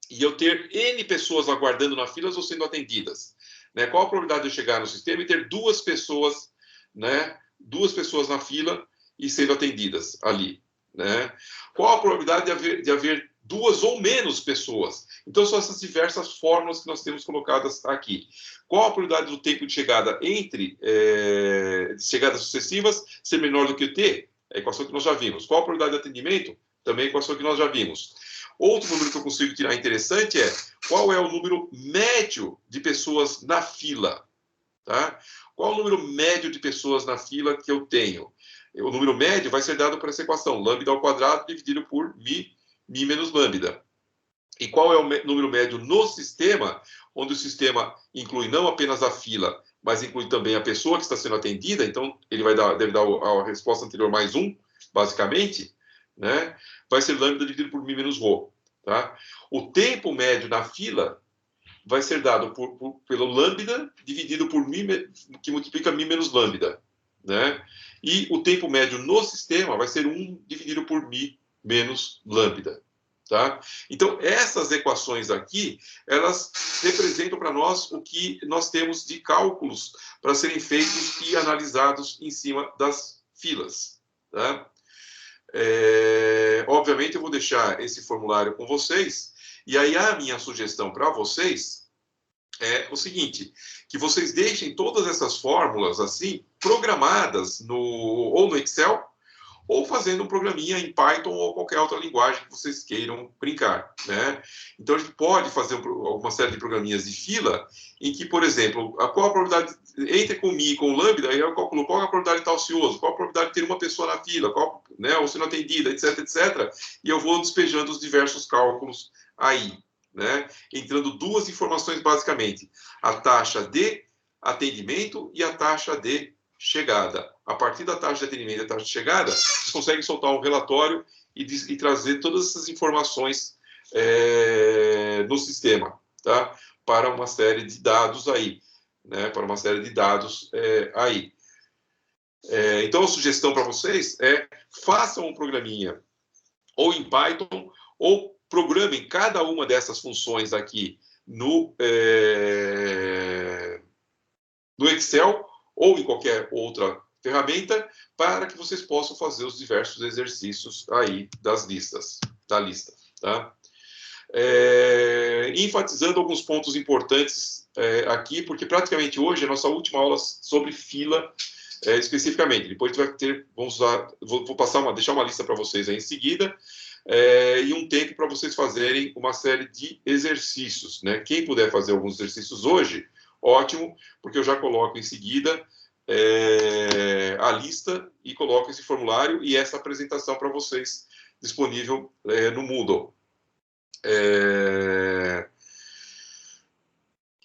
e eu ter N pessoas aguardando na fila ou sendo atendidas? Né? Qual a probabilidade de eu chegar no sistema e ter duas pessoas na fila e sendo atendidas ali? Né? Qual a probabilidade de haver duas ou menos pessoas? Então, são essas diversas fórmulas que nós temos colocadas aqui. Qual a probabilidade do tempo de chegada entre chegadas sucessivas ser menor do que o T? É a equação que nós já vimos. Qual a probabilidade de atendimento? Também a equação que nós já vimos. Outro número que eu consigo tirar interessante é qual é o número médio de pessoas na fila. Tá? Qual o número médio de pessoas na fila que eu tenho? O número médio vai ser dado por essa equação, lambda ao quadrado dividido por μ menos lambda. E qual é o número médio no sistema, onde o sistema inclui não apenas a fila, mas inclui também a pessoa que está sendo atendida, então ele deve dar a resposta anterior mais 1, basicamente, né? Vai ser lambda dividido por μ menos ρ. Tá? O tempo médio na fila vai ser dado pelo lambda dividido por μ, que multiplica μ menos lambda. Né? E o tempo médio no sistema vai ser 1 dividido por μ menos lambda. Tá? Então, essas equações aqui, elas representam para nós o que nós temos de cálculos para serem feitos e analisados em cima das filas. Tá? Obviamente, eu vou deixar esse formulário com vocês, e aí a minha sugestão para vocês é o seguinte, que vocês deixem todas essas fórmulas assim programadas ou no Excel, ou fazendo um programinha em Python ou qualquer outra linguagem que vocês queiram brincar, né? Então, a gente pode fazer uma série de programinhas de fila em que, por exemplo, qual a probabilidade, entre com Mi e com Lambda, aí eu calculo qual é a probabilidade de estar ocioso, qual a probabilidade de ter uma pessoa na fila, qual, né, ou sendo atendida, etc, etc. E eu vou despejando os diversos cálculos aí, né? Entrando duas informações, basicamente. A taxa de atendimento e a taxa de chegada. A partir da taxa de atendimento e da taxa de chegada, vocês conseguem soltar um relatório e trazer todas essas informações no sistema, tá? Para uma série de dados aí, né? Para uma série de dados aí. Então, a sugestão para vocês é façam um programinha ou em Python ou programem cada uma dessas funções aqui no Excel ou em qualquer outra ferramenta, para que vocês possam fazer os diversos exercícios aí da lista, tá? Enfatizando alguns pontos importantes aqui, porque praticamente hoje é a nossa última aula sobre fila especificamente. Depois a gente vai ter, vou deixar uma lista para vocês aí em seguida, e um tempo para vocês fazerem uma série de exercícios, né? Quem puder fazer alguns exercícios hoje, ótimo, porque eu já coloco em seguida a lista e coloco esse formulário e essa apresentação para vocês disponível no Moodle.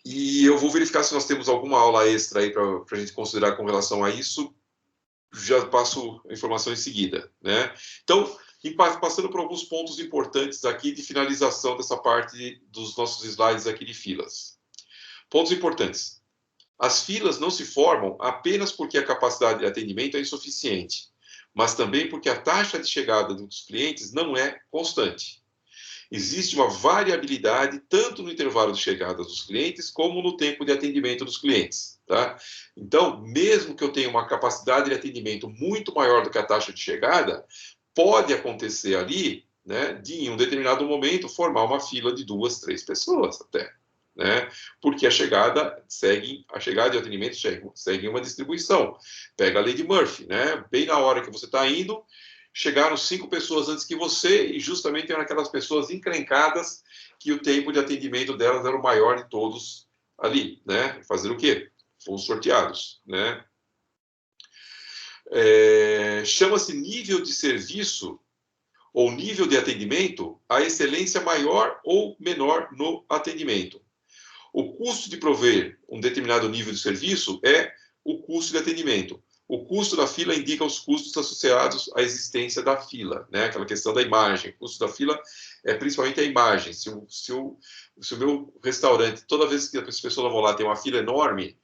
E eu vou verificar se nós temos alguma aula extra aí para a gente considerar com relação a isso. Já passo a informação em seguida, né? Então, passando por alguns pontos importantes aqui de finalização dessa parte dos nossos slides aqui de filas. Pontos importantes. As filas não se formam apenas porque a capacidade de atendimento é insuficiente, mas também porque a taxa de chegada dos clientes não é constante. Existe uma variabilidade tanto no intervalo de chegada dos clientes como no tempo de atendimento dos clientes, tá? Então, mesmo que eu tenha uma capacidade de atendimento muito maior do que a taxa de chegada, pode acontecer ali, né, de em um determinado momento formar uma fila de 2, 3 pessoas até. Né? Porque a chegada e o atendimento seguem uma distribuição. Pega a lei de Murphy, né? Bem na hora que você está indo, chegaram 5 pessoas antes que você e justamente eram aquelas pessoas encrencadas que o tempo de atendimento delas era o maior de todos ali, né? Fazer o quê? Foram sorteados, né? Chama-se nível de serviço ou nível de atendimento a excelência maior ou menor no atendimento. O custo de prover um determinado nível de serviço é o custo de atendimento. O custo da fila indica os custos associados à existência da fila, né? Aquela questão da imagem. O custo da fila é principalmente a imagem. Se o meu restaurante, toda vez que as pessoas vão lá, tem uma fila enorme,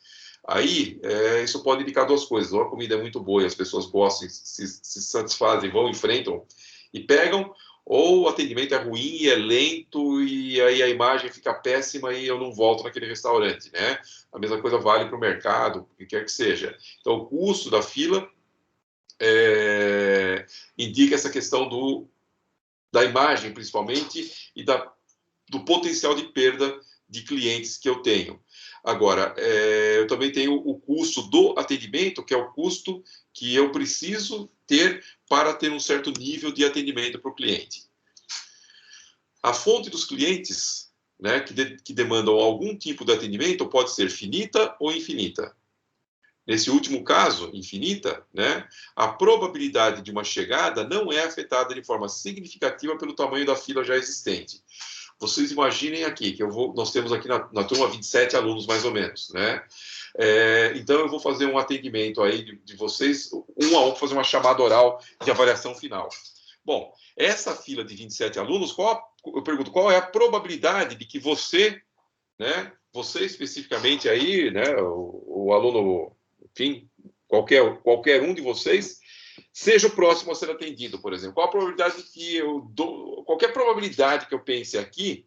aí isso pode indicar duas coisas. Ou a comida é muito boa e as pessoas gostam, se satisfazem, vão, enfrentam e pegam, ou o atendimento é ruim e é lento, e aí a imagem fica péssima e eu não volto naquele restaurante, né? A mesma coisa vale para o mercado, o que quer que seja. Então, o custo da fila indica essa questão da imagem, principalmente, e do potencial de perda de clientes que eu tenho. Agora, eu também tenho o custo do atendimento, que é o custo que eu preciso ter para ter um certo nível de atendimento para o cliente. A fonte dos clientes, né, que demandam algum tipo de atendimento pode ser finita ou infinita. Nesse último caso, infinita, né, a probabilidade de uma chegada não é afetada de forma significativa pelo tamanho da fila já existente. Vocês imaginem aqui, que nós temos aqui na turma 27 alunos, mais ou menos, né? Então, eu vou fazer um atendimento aí de vocês, um a um, fazer uma chamada oral de avaliação final. Bom, essa fila de 27 alunos, eu pergunto, qual é a probabilidade de que você, né, você especificamente aí, né, o aluno, enfim, qualquer um de vocês, seja o próximo a ser atendido, por exemplo. Qual a probabilidade que eu dou, qualquer probabilidade que eu pense aqui,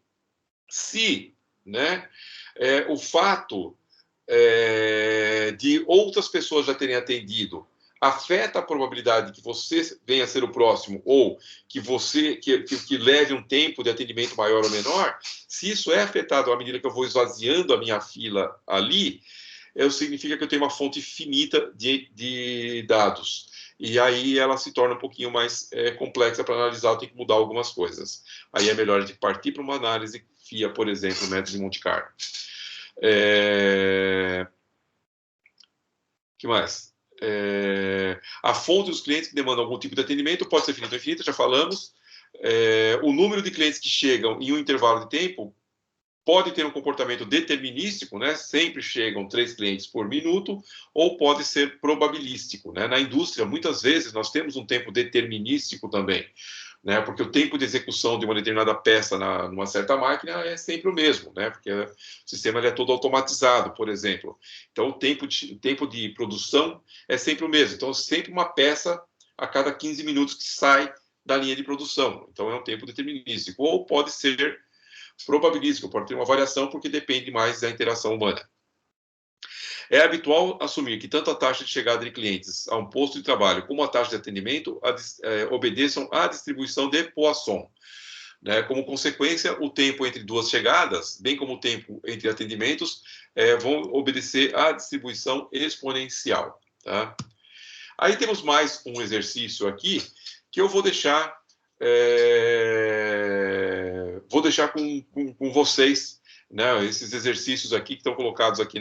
se, né, o fato de outras pessoas já terem atendido afeta a probabilidade que você venha a ser o próximo ou que você que leve um tempo de atendimento maior ou menor, se isso é afetado à medida que eu vou esvaziando a minha fila ali, significa que eu tenho uma fonte finita de dados. E aí ela se torna um pouquinho mais complexa para analisar, eu tenho que mudar algumas coisas. Aí é melhor a gente partir para uma análise FIA, por exemplo, método de Monte Carlo. Que mais? A fonte dos clientes que demandam algum tipo de atendimento pode ser finita ou infinita, já falamos. O número de clientes que chegam em um intervalo de tempo pode ter um comportamento determinístico, né? Sempre chegam 3 clientes por minuto, ou pode ser probabilístico, né? Na indústria, muitas vezes, nós temos um tempo determinístico também, né? Porque o tempo de execução de uma determinada peça numa certa máquina é sempre o mesmo, né? Porque o sistema é todo automatizado, por exemplo. Então, o tempo de produção é sempre o mesmo. Então, sempre uma peça a cada 15 minutos que sai da linha de produção. Então, é um tempo determinístico. Ou pode ser probabilístico, pode ter uma variação porque depende mais da interação humana. É habitual assumir que tanto a taxa de chegada de clientes a um posto de trabalho como a taxa de atendimento obedeçam à distribuição de Poisson. Né? Como consequência, o tempo entre duas chegadas, bem como o tempo entre atendimentos, vão obedecer à distribuição exponencial. Tá? Aí temos mais um exercício aqui que eu vou deixar com vocês, né, esses exercícios aqui que estão colocados aqui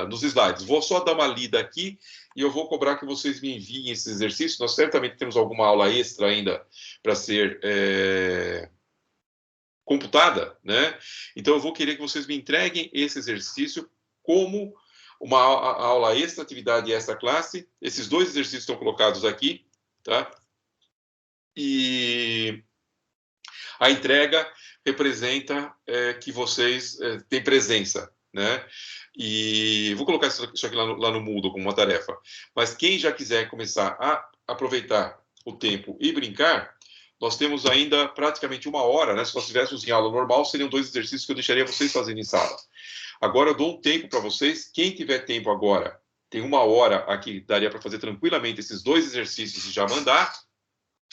nos slides. Vou só dar uma lida aqui e eu vou cobrar que vocês me enviem esses exercícios. Nós certamente temos alguma aula extra ainda para ser computada, né? Então eu vou querer que vocês me entreguem esse exercício como uma aula extra, atividade extra classe. Esses 2 exercícios estão colocados aqui, tá? E a entrega representa que vocês têm presença, né? E vou colocar isso aqui lá no Moodle como uma tarefa. Mas quem já quiser começar a aproveitar o tempo e brincar, nós temos ainda praticamente 1 hora, né? Se nós estivéssemos em aula normal, seriam 2 exercícios que eu deixaria vocês fazendo em sala. Agora eu dou um tempo para vocês. Quem tiver tempo agora, tem 1 hora aqui, daria para fazer tranquilamente esses 2 exercícios e já mandar.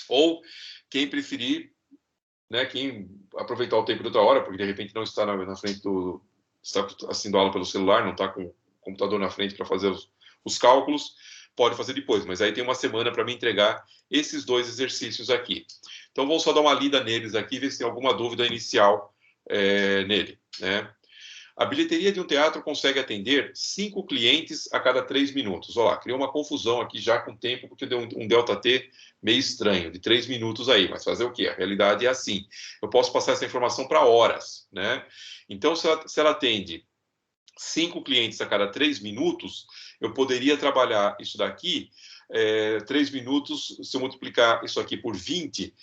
Ou quem preferir, né, quem aproveitar o tempo de outra hora, porque de repente não está na frente está assistindo aula pelo celular, não está com o computador na frente para fazer os cálculos, pode fazer depois, mas aí tem 1 semana para me entregar esses 2 exercícios aqui. Então, vou só dar uma lida neles aqui, ver se tem alguma dúvida inicial nele, né? A bilheteria de um teatro consegue atender 5 clientes a cada 3 minutos. Olha lá, criou uma confusão aqui já com o tempo, porque deu um delta T meio estranho, de 3 minutos aí. Mas fazer o quê? A realidade é assim. Eu posso passar essa informação para horas, né? Então, se ela atende 5 clientes a cada 3 minutos, eu poderia trabalhar isso daqui, 3 minutos, se eu multiplicar isso aqui por 20,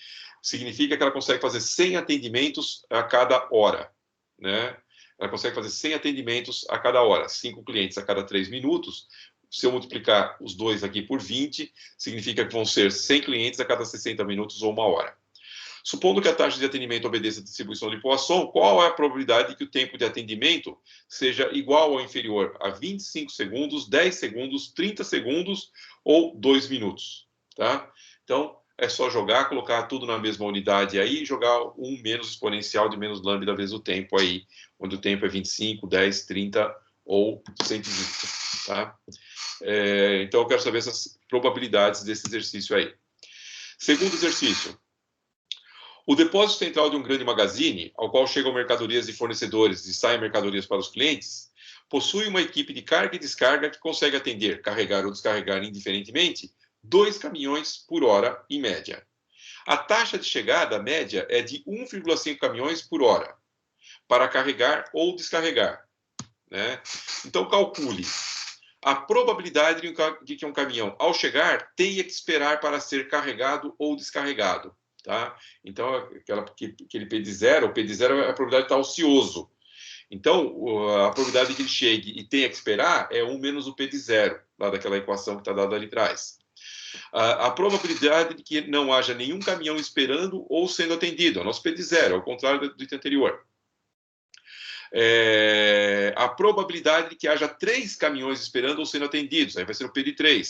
significa que ela consegue fazer 100 atendimentos a cada hora, né? Ela consegue fazer 100 atendimentos a cada hora, 5 clientes a cada 3 minutos. Se eu multiplicar os 2 aqui por 20, significa que vão ser 100 clientes a cada 60 minutos ou 1 hora. Supondo que a taxa de atendimento obedeça à distribuição de Poisson, qual é a probabilidade de que o tempo de atendimento seja igual ou inferior a 25 segundos, 10 segundos, 30 segundos ou 2 minutos? Tá? Então, é só jogar, colocar tudo na mesma unidade aí e jogar um menos exponencial de menos lambda vezes o tempo aí, onde o tempo é 25, 10, 30 ou 120, tá? Então, eu quero saber essas probabilidades desse exercício aí. Segundo exercício. O depósito central de um grande magazine, ao qual chegam mercadorias de fornecedores e saem mercadorias para os clientes, possui uma equipe de carga e descarga que consegue atender, carregar ou descarregar indiferentemente 2 caminhões por hora, em média. A taxa de chegada média é de 1,5 caminhões por hora, para carregar ou descarregar, né? Então, calcule a probabilidade de que um caminhão, ao chegar, tenha que esperar para ser carregado ou descarregado. Tá? Então, aquele P de 0, o P de 0 é a probabilidade de estar ocioso. Então, a probabilidade de que ele chegue e tenha que esperar é 1 menos o P de 0, lá daquela equação que está dada ali atrás. A probabilidade de que não haja nenhum caminhão esperando ou sendo atendido, é o nosso P de 0, ao contrário do item anterior. A probabilidade de que haja 3 caminhões esperando ou sendo atendidos, aí vai ser o P de 3.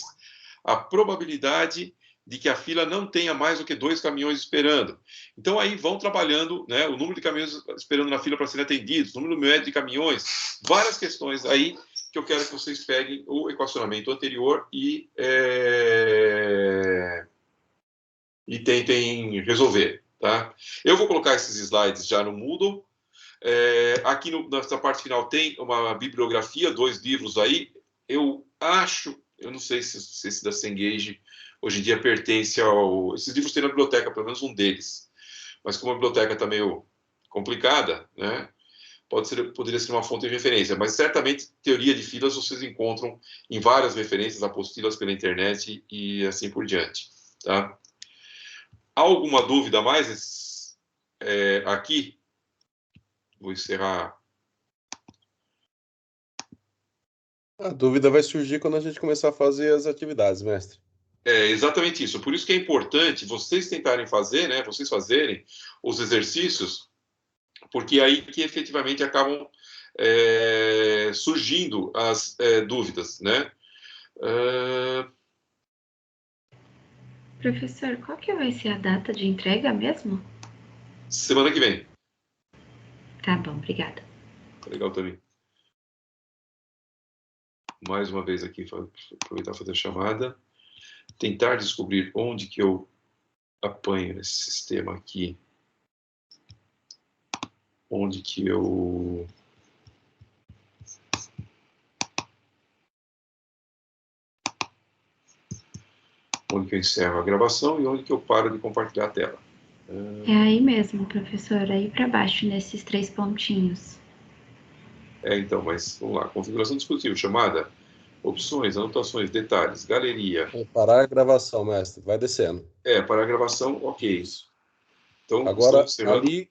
A probabilidade de que a fila não tenha mais do que 2 caminhões esperando. Então, aí vão trabalhando, né, o número de caminhões esperando na fila para serem atendidos, o número médio de caminhões, várias questões aí que eu quero que vocês peguem o equacionamento anterior e tentem resolver. Tá? Eu vou colocar esses slides já no Moodle. Aqui nessa parte final tem uma bibliografia, 2 livros aí. Eu não sei se esse da Cengage hoje em dia pertence ao... Esses livros tem na biblioteca, pelo menos um deles. Mas como a biblioteca está meio complicada, né, poderia ser uma fonte de referência. Mas certamente teoria de filas vocês encontram em várias referências, apostilas pela internet e assim por diante. Tá? Há alguma dúvida a mais aqui? Vou encerrar. A dúvida vai surgir quando a gente começar a fazer as atividades, mestre. É exatamente isso. Por isso que é importante vocês tentarem fazer, né, vocês fazerem os exercícios, porque é aí que efetivamente acabam surgindo as dúvidas, né? Professor, qual que vai ser a data de entrega mesmo? Semana que vem. Tá bom, obrigada. Legal também. Mais uma vez aqui, aproveitar e fazer a chamada. Tentar descobrir onde que eu apanho nesse sistema aqui. Onde que eu... Onde que eu encerro a gravação e onde que eu paro de compartilhar a tela. É aí mesmo, professor, aí para baixo, nesses 3 pontinhos. Então, mas vamos lá. Configuração do dispositivo, chamada, opções, anotações, detalhes, galeria. Vou parar a gravação, mestre. Vai descendo. Para a gravação, ok. Então, agora, encerrando. ali,